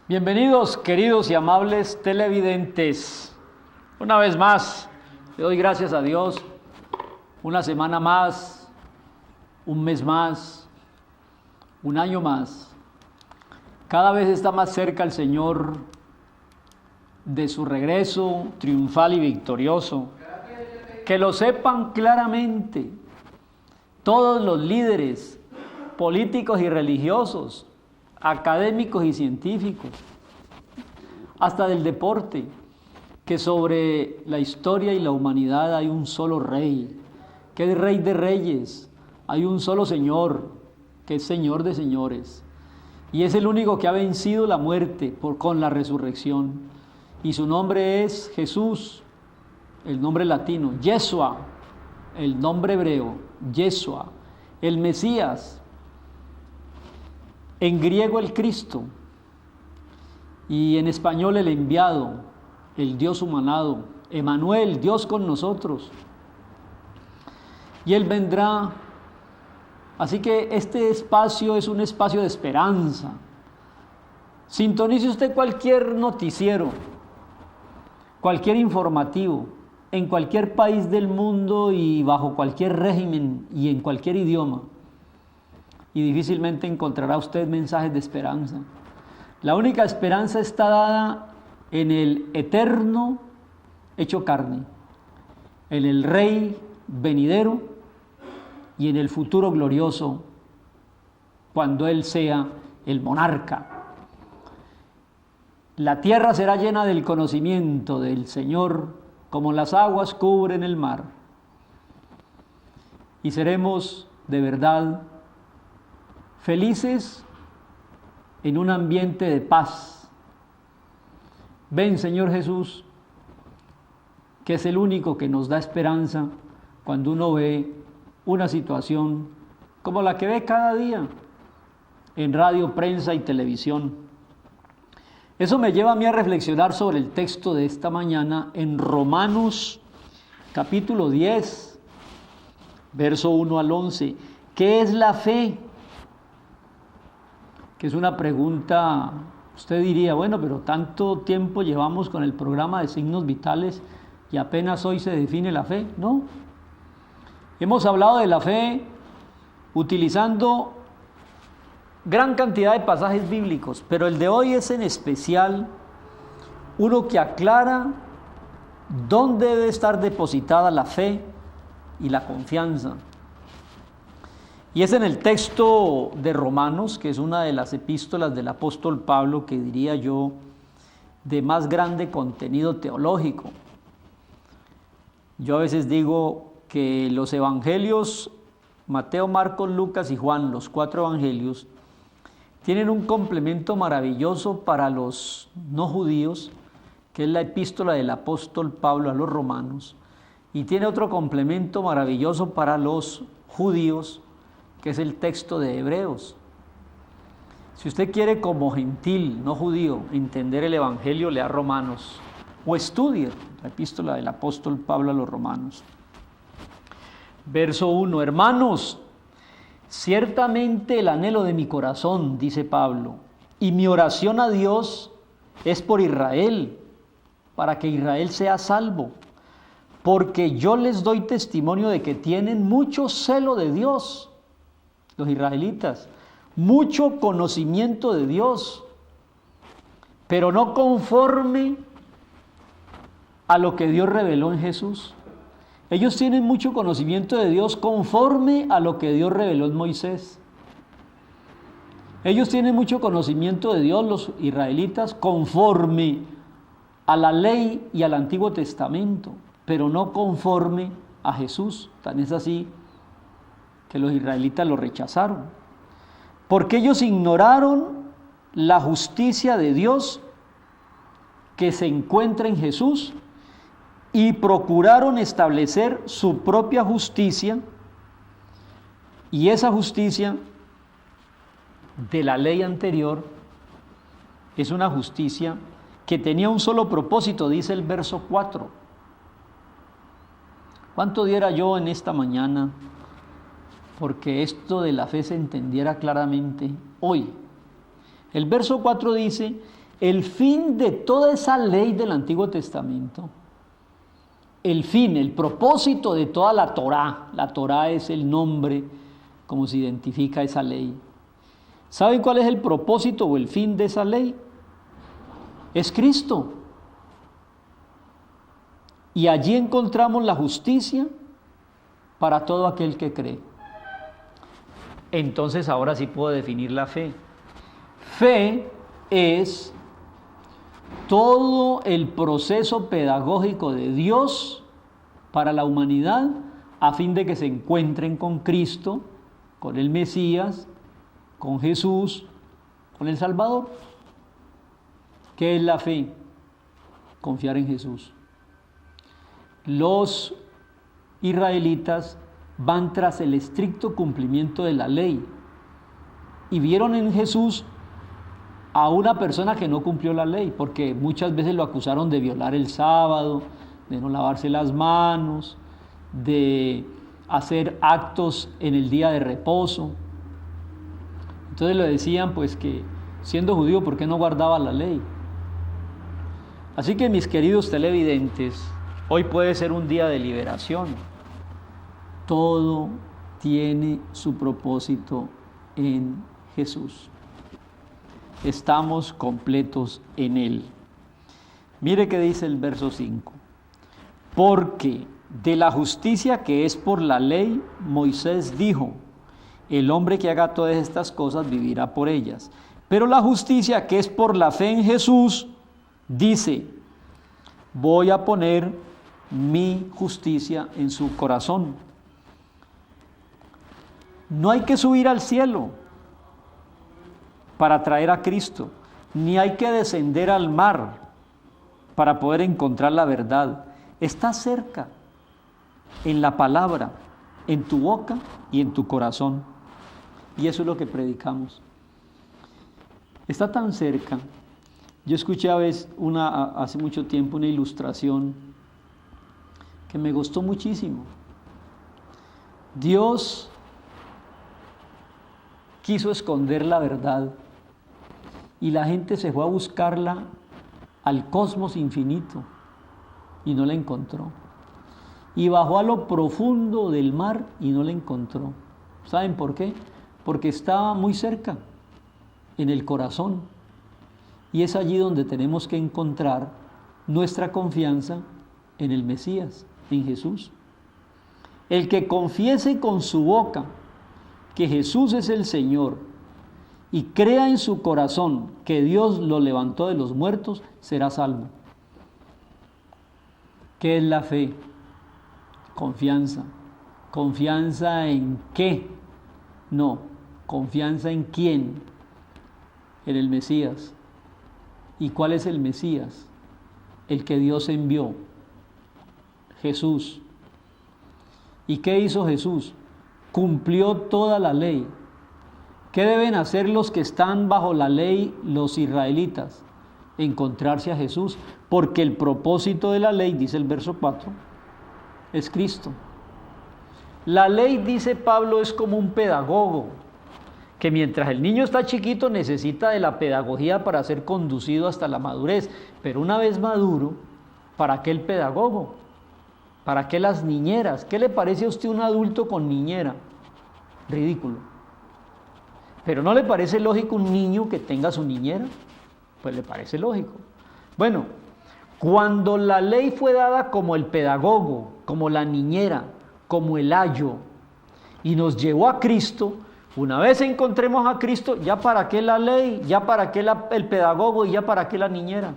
Bienvenidos, queridos y amables televidentes. Una vez más, le doy gracias a Dios. Una semana más, un mes más, un año más. Cada vez está más cerca el Señor de su regreso triunfal y victorioso. Que lo sepan claramente todos los líderes políticos y religiosos, académicos y científicos, hasta del deporte, que sobre la historia y la humanidad hay un solo rey, que es rey de reyes, hay un solo Señor, que es Señor de señores, y es el único que ha vencido la muerte con la resurrección, y su nombre es Jesús, el nombre latino, Yeshua, el nombre hebreo, Yeshua, el Mesías, en griego el Cristo, y en español el enviado, el Dios humanado, Emanuel, Dios con nosotros. Y Él vendrá. Así que este espacio es un espacio de esperanza. Sintonice usted cualquier noticiero, cualquier informativo, en cualquier país del mundo y bajo cualquier régimen y en cualquier idioma, y difícilmente encontrará usted mensajes de esperanza. La única esperanza está dada en el eterno hecho carne, en el Rey venidero y en el futuro glorioso, cuando Él sea el monarca. La tierra será llena del conocimiento del Señor, como las aguas cubren el mar, y seremos de verdad felices en un ambiente de paz. Ven, Señor Jesús, que es el único que nos da esperanza cuando uno ve una situación como la que ve cada día en radio, prensa y televisión. Eso me lleva a mí a reflexionar sobre el texto de esta mañana en Romanos capítulo 10, verso 1 al 11. ¿Qué es la fe? Que es una pregunta, usted diría, bueno, pero tanto tiempo llevamos con el programa de signos vitales y apenas hoy se define la fe. No, hemos hablado de la fe utilizando gran cantidad de pasajes bíblicos, pero el de hoy es en especial uno que aclara dónde debe estar depositada la fe y la confianza. Y es en el texto de Romanos, que es una de las epístolas del apóstol Pablo, que diría yo, de más grande contenido teológico. Yo a veces digo que los evangelios, Mateo, Marcos, Lucas y Juan, los 4 evangelios, tienen un complemento maravilloso para los no judíos, que es la epístola del apóstol Pablo a los romanos, y tiene otro complemento maravilloso para los judíos, que es el texto de Hebreos. Si usted quiere como gentil, no judío, entender el evangelio, lea Romanos, o estudie la epístola del apóstol Pablo a los romanos. Verso 1, hermanos, ciertamente el anhelo de mi corazón, dice Pablo, y mi oración a Dios es por Israel, para que Israel sea salvo, porque yo les doy testimonio de que tienen mucho celo de Dios, los israelitas, mucho conocimiento de Dios, pero no conforme a lo que Dios reveló en Jesús. Ellos tienen mucho conocimiento de Dios conforme a lo que Dios reveló en Moisés. Ellos tienen mucho conocimiento de Dios, los israelitas, conforme a la ley y al Antiguo Testamento, pero no conforme a Jesús. Tan es así que los israelitas lo rechazaron, porque ellos ignoraron la justicia de Dios que se encuentra en Jesús y procuraron establecer su propia justicia, y esa justicia de la ley anterior es una justicia que tenía un solo propósito, dice el verso 4. ¿Cuánto diera yo en esta mañana porque esto de la fe se entendiera claramente hoy? El verso 4 dice El fin de toda esa ley del Antiguo Testamento, el fin, el propósito de toda la Torá es el nombre como se identifica esa ley. ¿Saben cuál es el propósito o el fin de esa ley? Es Cristo. Y allí encontramos la justicia para todo aquel que cree. Entonces ahora sí puedo definir la fe. Fe es todo el proceso pedagógico de Dios para la humanidad a fin de que se encuentren con Cristo, con el Mesías, con Jesús, con el Salvador. ¿Qué es la fe? Confiar en Jesús. Los israelitas van tras el estricto cumplimiento de la ley y vieron en Jesús a una persona que no cumplió la ley, porque muchas veces lo acusaron de violar el sábado, de no lavarse las manos, de hacer actos en el día de reposo. Entonces le decían pues que siendo judío, ¿por qué no guardaba la ley? Así que mis queridos televidentes, hoy puede ser un día de liberación. Todo tiene su propósito en Jesús. Estamos completos en Él. Mire qué dice el verso 5. Porque de la justicia que es por la ley, Moisés dijo, el hombre que haga todas estas cosas vivirá por ellas. Pero la justicia que es por la fe en Jesús, dice, voy a poner mi justicia en su corazón. No hay que subir al cielo para traer a Cristo, ni hay que descender al mar para poder encontrar la verdad. Está cerca, en la palabra, en tu boca y en tu corazón. Y eso es lo que predicamos. Está tan cerca. Yo escuché hace mucho tiempo una ilustración que me gustó muchísimo. Dios quiso esconder la verdad y la gente se fue a buscarla al cosmos infinito y no la encontró. Y bajó a lo profundo del mar y no la encontró. ¿Saben por qué? Porque estaba muy cerca, en el corazón. Y es allí donde tenemos que encontrar nuestra confianza en el Mesías, en Jesús. El que confiese con su boca que Jesús es el Señor y crea en su corazón que Dios lo levantó de los muertos, será salvo. ¿Qué es la fe? Confianza. ¿Confianza en qué? No, confianza en quién. En el Mesías. ¿Y cuál es el Mesías? El que Dios envió. Jesús. ¿Y qué hizo Jesús? Cumplió toda la ley. ¿Qué deben hacer los que están bajo la ley, los israelitas? Encontrarse a Jesús, porque el propósito de la ley, dice el verso 4, es Cristo. La ley, dice Pablo, es como un pedagogo, que mientras el niño está chiquito necesita de la pedagogía para ser conducido hasta la madurez, pero una vez maduro, ¿para qué el pedagogo? ¿Para qué las niñeras? ¿Qué le parece a usted un adulto con niñera? Ridículo. ¿Pero no le parece lógico un niño que tenga su niñera? Pues le parece lógico. Bueno, cuando la ley fue dada como el pedagogo, como la niñera, como el ayo, y nos llevó a Cristo, una vez encontremos a Cristo, ¿ya para qué la ley? ¿Ya para qué el pedagogo? ¿Y ya para qué la niñera?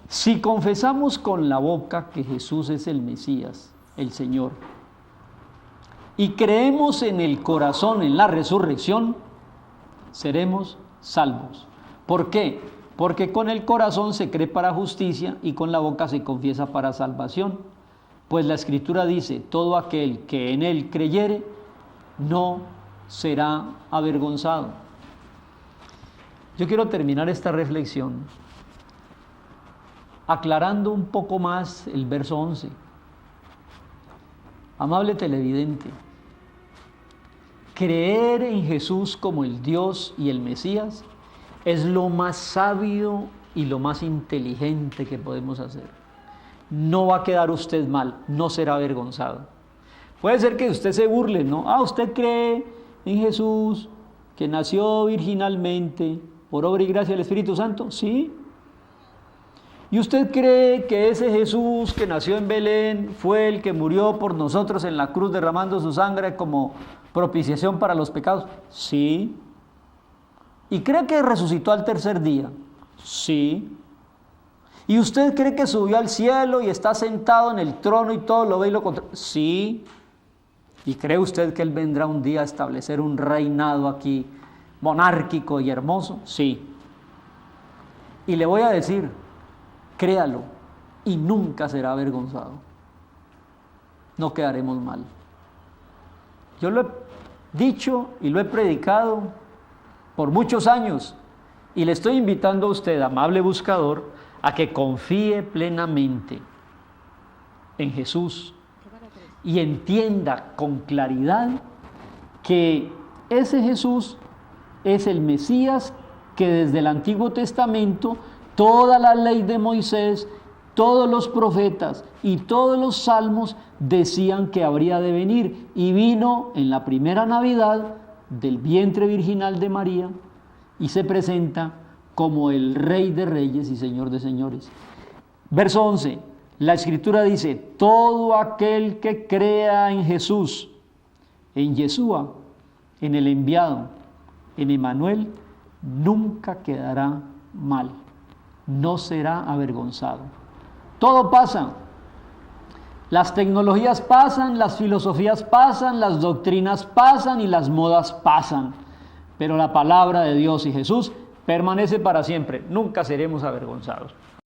Si confesamos con la boca que Jesús es el Mesías, el Señor, y creemos en el corazón, en la resurrección, seremos salvos. ¿Por qué? Porque con el corazón se cree para justicia y con la boca se confiesa para salvación. Pues la Escritura dice, todo aquel que en Él creyere, no será avergonzado. Yo quiero terminar esta reflexión aclarando un poco más el verso 11. Amable televidente, creer en Jesús como el Dios y el Mesías Es lo más sabio y lo más inteligente que podemos hacer. No va a quedar usted mal, no será avergonzado. Puede ser que usted se burle, ¿no? Usted cree en Jesús, que nació virginalmente, por obra y gracia del Espíritu Santo, ¿sí? ¿Y usted cree que ese Jesús que nació en Belén fue el que murió por nosotros en la cruz derramando su sangre como propiciación para los pecados? Sí. ¿Y cree que resucitó al tercer día? Sí. ¿Y usted cree que subió al cielo y está sentado en el trono y todo lo ve y lo controla? Sí. ¿Y cree usted que Él vendrá un día a establecer un reinado aquí monárquico y hermoso? Sí. Y le voy a decir, créalo y nunca será avergonzado. No quedaremos mal. Yo lo he dicho y lo he predicado por muchos años y le estoy invitando a usted, amable buscador, a que confíe plenamente en Jesús y entienda con claridad que ese Jesús es el Mesías que desde el Antiguo Testamento toda la ley de Moisés, todos los profetas y todos los salmos decían que habría de venir, y vino en la primera Navidad del vientre virginal de María y se presenta como el Rey de Reyes y Señor de Señores. Verso 11, la Escritura dice: todo aquel que crea en Jesús, en Yeshua, en el enviado, en Emmanuel, nunca quedará mal, no será avergonzado. Todo pasa, las tecnologías pasan, las filosofías pasan, las doctrinas pasan y las modas pasan, pero la palabra de Dios y Jesús permanece para siempre, nunca seremos avergonzados.